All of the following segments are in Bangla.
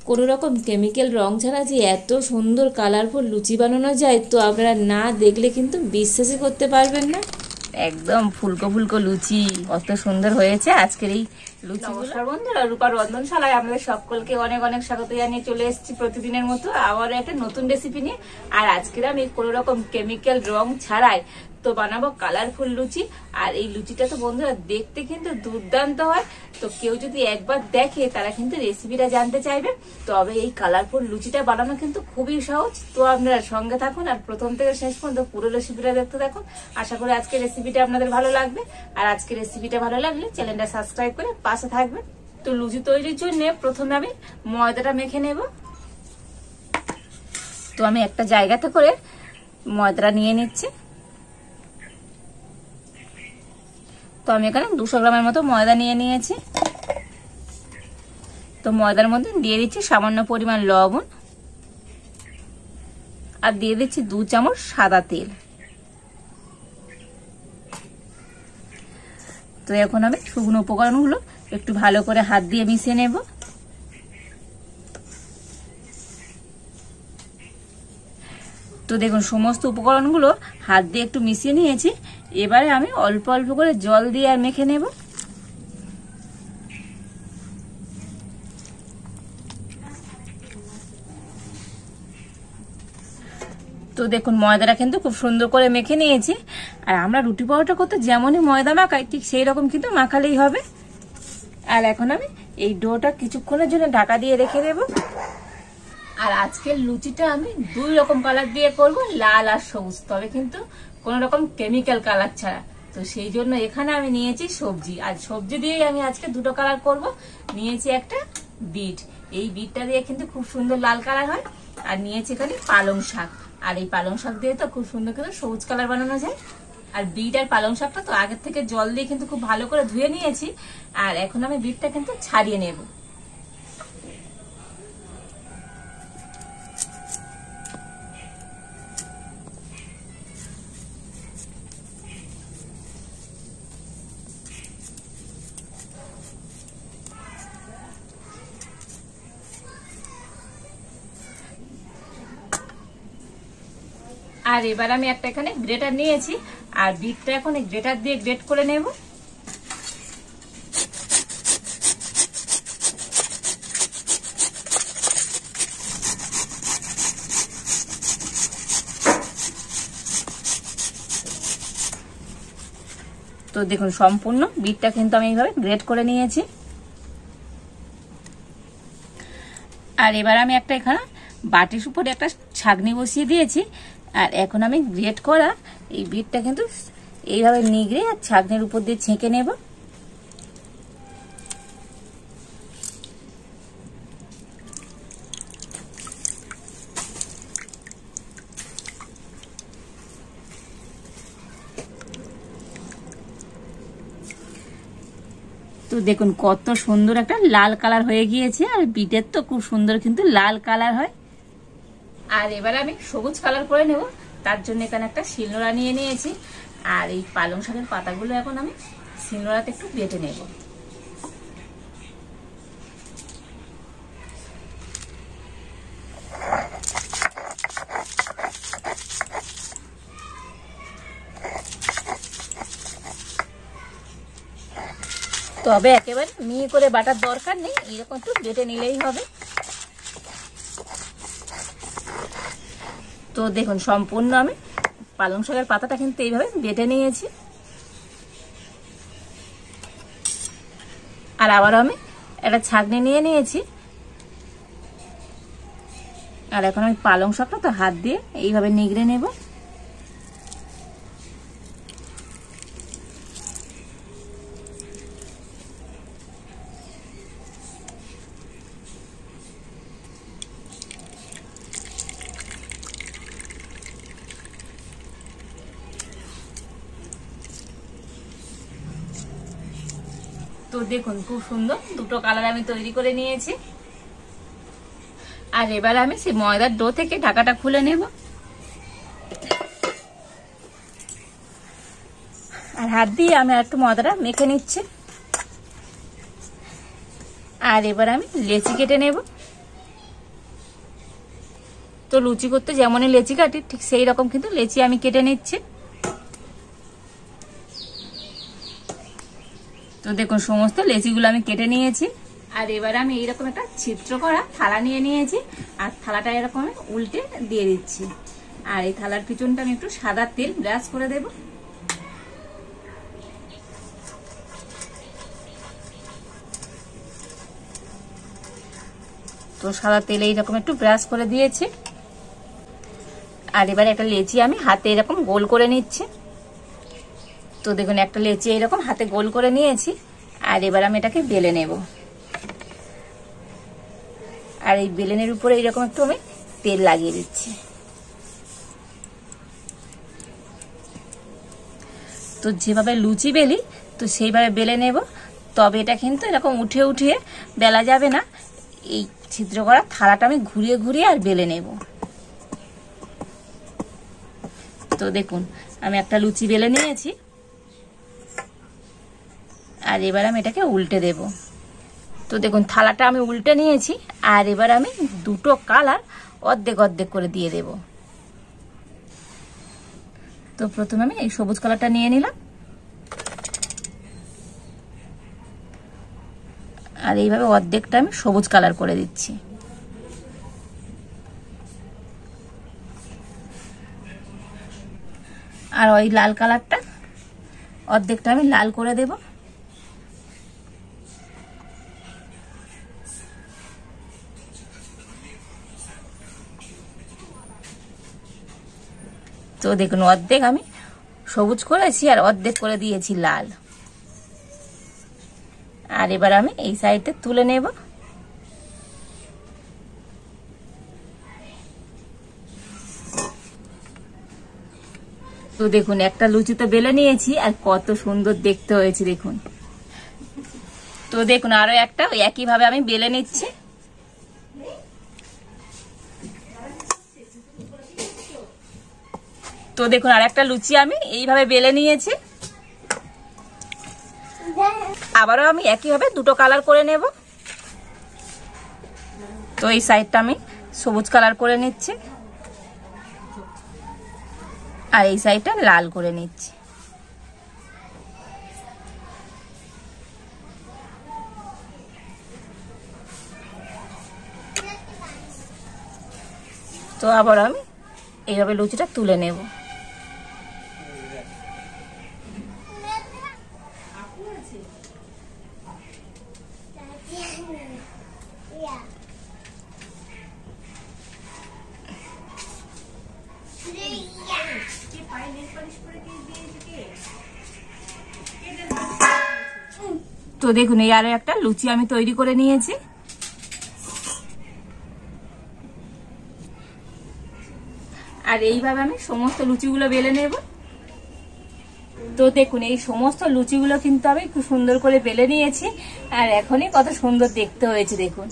কোনো রকম কেমিক্যাল রং ছাড়া যে এত সুন্দর কালারফুল লুচি বানানো যায়, তো আপনারা না দেখলে কিন্তু বিশ্বাসই করতে পারবেন না। একদম ফুলকো ফুলকো লুচি কত সুন্দর হয়েছে আজকের এই লুচি। নমস্কার বন্ধুরা, রূপার রন্ধনশালায় আপনাদের সকলকে অনেক অনেক স্বাগত জানিয়ে চলে এসেছি প্রতিদিনের মতো আবার একটা নতুন রেসিপি নিয়ে। আর আজকের আমি কোনো রকম কেমিক্যাল রং ছাড়াই তো বানাবো কালারফুল লুচি। আর এই লুচিটা তো বন্ধুরা দেখতে কিন্তু দুর্দান্ত হয়, তো কেউ যদি একবার দেখে তারা কিন্তু রেসিপিটা জানতে চাইবে। তবে এই কালারফুল লুচিটা বানানো কিন্তু খুবই সহজ, তো আপনারা সঙ্গে থাকুন আর প্রথম থেকে শেষ পর্যন্ত পুরো রেসিপিটা দেখতে থাকুন। আশা করি আজকের রেসিপিটা আপনাদের ভালো লাগবে। আর আজকের রেসিপিটা ভালো লাগলে চ্যানেলটা সাবস্ক্রাইব করে পাশে থাকবেন। তো লুচি তৈরির জন্য প্রথমে আমি ময়দাটা মেখে নেব। তো আমি একটা জায়গাতে করে ময়দাটা নিয়ে নিচ্ছি। তো আমি এখানে 200 গ্রামের মতো ময়দা নিয়ে নিয়েছি। তো ময়দার মধ্যে দিয়ে দিচ্ছি সামান্য পরিমাণ লবণ আর দিয়ে দিচ্ছি 2 চামচ সাদা তেল। তো এখন আমি শুকনো উপকরণগুলো একটু ভালো করে হাত দিয়ে মিশিয়ে নেব। তো দেখুন সমস্ত উপকরণগুলো হাত দিয়ে একটু মিশিয়ে নিয়েছি। এবারে আমি অল্প অল্প করে জল দিয়ে আর মেখে নেব। তো দেখুন ময়দাটা কিন্তু খুব সুন্দর করে মেখে নিয়েছি। আর আমরা রুটি পরোটা করতে যেমনই ময়দা মাখাই ঠিক সেই রকম কিন্তু মাখালেই হবে। আর এখন আমি এই ডোটা কিছুক্ষণের জন্য ঢাকা দিয়ে রেখে দেব। আর আজকের লুচিটা আমি 2 রকম কালার দিয়ে করব, লাল আর সবুজ, তবে কিন্তু কোনো রকম কেমিক্যাল কালার ছাড়া। তো সেই জন্য এখানে আমি নিয়েছি সবজি, আর সবজি দিয়েই আমি আজকে 2টো কালার করব। নিয়েছি একটা বিট, এই বিটটা দিয়ে কিন্তু খুব সুন্দর লাল কালার হয়। আর নিয়েছি এখানে পালং শাক, আর এই পালং শাক দিয়ে তো খুব সুন্দর করে সবুজ কালার বানানো যায়। আর বিট আর পালং শাকটা তো আগের থেকে জল দিয়ে কিন্তু খুব ভালো করে ধুয়ে নিয়েছি। আর এখন আমি বিটটা কিন্তু ছাড়িয়ে নেব। আর এবার আমি একটা এখানে গ্রেটার নিয়েছি, আর বিটটা এখন গ্রেটার দিয়ে গ্রেট করে নেব। তো দেখুন সম্পূর্ণ বিটটা কিন্তু আমি এইভাবে গ্রেট করে নিয়েছি। আর এবার আমি একটা এখানে বাটির উপরে একটা ছাঁকনি বসিয়ে দিয়েছি। আর এখন আমি গ্রেট করা এই বিটটা কিন্তু এইভাবে নিগড়ে আর ছাঁকনির উপর দিয়ে ছেঁকে নেব। তো দেখুন কত সুন্দর একটা লাল কালার হয়ে গিয়েছে। আর বিটের তো খুব সুন্দর কিন্তু লাল কালার হয়। আর এবার আমি সবুজ কালার করে নেব, তার জন্য এখানে একটা শিলনোড়া নিয়ে নিয়েছি। আর এই পালং শাকের পাতাগুলো এখন আমি শিলনোড়াতে একটু বেটে নেব। তবে একেবারে মিহি করে বাটার দরকার নেই, এরকম একটু বেটে নিলেই হবে। তো দেখুন সম্পূর্ণ আমি পালং শাকের পাতাটা কিন্তু এইভাবে বেটে নিয়েছি। আর আবারও আমি একটা ছাঁকনি নিয়ে নিয়েছি। আর এখন আমি পালং শাকটা তো হাত দিয়ে এইভাবে নিগড়ে নেব। তো দেখুন খুব সুন্দর 2টো কালার আমি তৈরি করে নিয়েছি। আর এবার আমি সেই ময়দার ডো থেকে ঢাকাটা খুলে নেব। আর হাত দিয়ে আমি একটু ময়দাটা মেখে নিচ্ছি। আর এবার আমি লেচি কেটে নেব। তো লুচি করতে যেমনই লেচি কাটি ঠিক সেই রকম কিন্তু লেচি আমি কেটে নিচ্ছি। তো দেখুন সমস্ত লেচিগুলো আমি কেটে নিয়েছি। আর এবার আমি এইরকম একটা ছিদ্র করা থালা নিয়ে নিয়েছি, আর থালাটা এরকম উল্টে দিয়ে দিচ্ছি। আর এই থালার পিছনটা আমি একটু সাদা তেল ব্রাশ করে দেব। তো সাদা তেলে এইরকম একটু ব্রাশ করে দিয়েছি। আর এবার একটা লেচি আমি হাতে এরকম গোল করে নিচ্ছি। তো দেখুন একটা লেচি এরকম হাতে গোল করে নিয়েছি। আর এবার আমি এটাকে বেলে নেব। আর এই বেলেনের উপরে এইরকম একটু আমি তেল লাগিয়ে দিচ্ছি। তো যেভাবে লুচি বেলি তো সেইভাবে বেলে নেব, তবে এটা কিন্তু এরকম উঠে উঠে বেলা যাবে না। এই ছিদ্র করা থালাটা আমি ঘুরিয়ে ঘুরিয়ে আর বেলে নেব। তো দেখুন আমি একটা লুচি বেলে নিয়েছি। আর এবার আমি এটাকে উল্টে দেব। তো দেখুন থালাটা আমি উল্টে নিয়েছি। আর এবার আমি দুটো কালার অর্ধেক অর্ধেক করে দিয়ে দেব। তো প্রথমে আমি এই সবুজ কালারটা নিয়ে নিলাম। আর এইভাবে অর্ধেকটা আমি সবুজ কালার করে দিচ্ছি। আর ওই লাল কালারটা অর্ধেকটা আমি লাল করে দেব। তো দেখুন অর্ধেক আমি সবুজ করেছি আর অর্ধেক করে দিয়েছি লাল। আর এবার আমি এই সাইডে তুলে নেব। তো দেখুন একটা লুচি তো বেলে নিয়েছি, আর কত সুন্দর দেখতে হয়েছে দেখুন। তো দেখুন আরো একটা একইভাবে আমি বেলে নিচ্ছি। তো দেখুন আর একটা লুচি আমি এইভাবে বেলে নিয়েছি। আবারও আমি একইভাবে দুটো কালার করে নেব। তো এই সাইডটা আমি সবুজ কালার করে নিচ্ছি, আর এই সাইডটা লাল করে নিচ্ছি। তো আবার আমি এইভাবে লুচিটা তুলে নেব। তো দেখুন এই আরো একটা লুচি আমি তৈরি করে নিয়েছি। আর এইভাবে আমি সমস্ত লুচিগুলো বেলে নেব। তো দেখুন এই সমস্ত লুচিগুলো কিন্তু আমি খুব সুন্দর করে বেলে নিয়েছি। আর এখনই কত সুন্দর দেখতে হয়েছে দেখুন।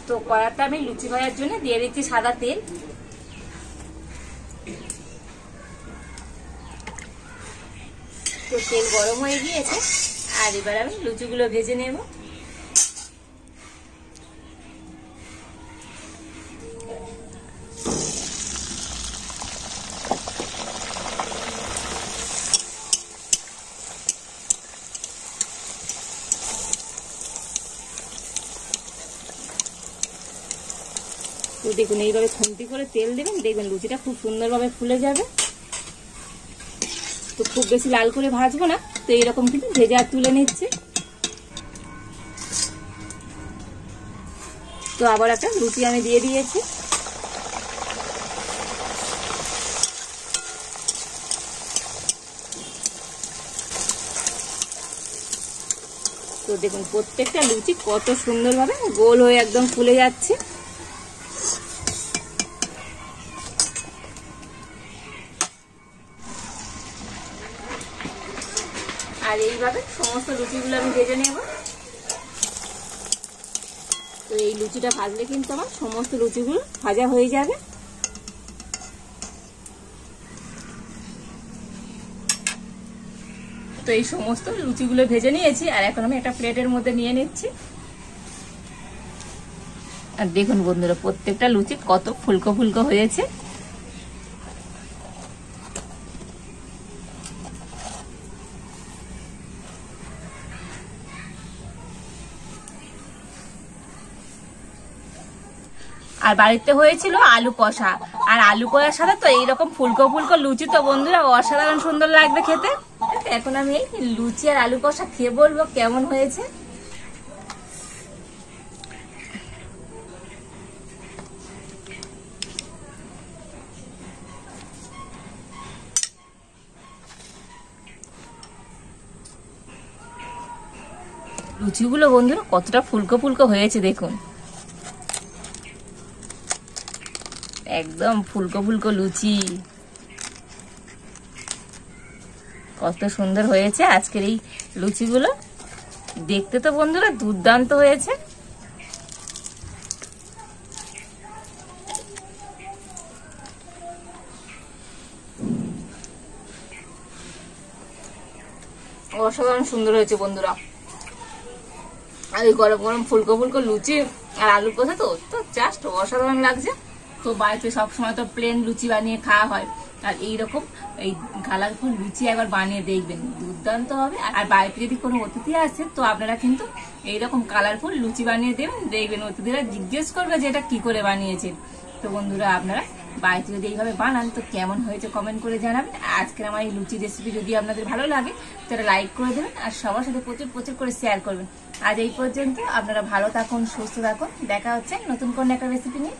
তো কড়াটা আমি লুচি ভাজার জন্য দিয়ে দিচ্ছি সাদা তেল। তো তেল গরম হয়ে গিয়েছে। আর এবার আমি লুচিগুলো ভেজে নেব। তো দেখুন এইভাবে খুন্তি করে তেল দেবেন, দেখবেন লুচিটা খুব সুন্দরভাবে ফুলে যাবে। তো খুব বেশি লাল করে ভাজবো না, তো এইরকম কিন্তু ভেজে আর তুলে নিচ্ছে। তো আবার একটা লুচি আমি দিয়ে দিয়েছি। তো দেখুন প্রত্যেকটা লুচি কত সুন্দরভাবে গোল হয়ে একদম ফুলে যাচ্ছে। আর এইভাবে সমস্ত লুচিগুলো আমি ভেজে নেব। তো এই লুচিটা ভাজলে কিন্তু আমার সমস্ত লুচিগুলো ভাজা হয়ে যাবে। এই সমস্ত লুচিগুলো ভেজে নিয়েছি আর এখন আমি একটা প্লেটের মধ্যে নিয়ে নিচ্ছি। আর দেখুন বন্ধুরা, প্রত্যেকটা লুচি কত ফুলকো ফুলকো হয়েছে। আর বাড়িতে হয়েছিল আলু কষা, আর আলু কষার সাথে তো এইরকম ফুলকো ফুলকো লুচি তো বন্ধুরা অসাধারণ সুন্দর লাগবে খেতে। এখন আমি লুচি আর আলু কষা খেয়ে বলবো কেমন হয়েছে। লুচিগুলো বন্ধুরা কতটা ফুলকো ফুলকো হয়েছে দেখুন, একদম ফুলকো ফুলকো লুচি, কত সুন্দর হয়েছে আজকের এই লুচিগুলো। দেখতে তো বন্ধুরা দুর্দান্ত হয়েছে। অসাধারণ সুন্দর হয়েছে বন্ধুরা। আর এই গরম গরম ফুলকো ফুলকো লুচি আর আলু কষা তো জাস্ট অসাধারণ লাগছে। তো বাড়িতে সবসময় তো প্লেন লুচি বানিয়ে খাওয়া হয়, আর এইরকম এই কালারফুল লুচি একবার বানিয়ে দেখবেন, দুর্দান্ত হবে। আর বাড়িতে যদি কোনো অতিথি আসে তো আপনারা কিন্তু এইরকম কালারফুল লুচি বানিয়ে দেবেন, দেখবেন অতিথিরা জিজ্ঞেস করবে যে এটা কি করে বানিয়েছেন। তো বন্ধুরা আপনারা বাড়িতে যদি এইভাবে বানান তো কেমন হয়েছে কমেন্ট করে জানাবেন। আজকের আমার এই লুচি রেসিপি যদি আপনাদের ভালো লাগে তাহলে লাইক করে দেবেন আর সবার সাথে প্রচুর প্রচুর করে শেয়ার করবেন। আজ এই পর্যন্ত, আপনারা ভালো থাকুন, সুস্থ থাকুন, দেখা হচ্ছে নতুন কোনো একটা রেসিপি নিয়ে।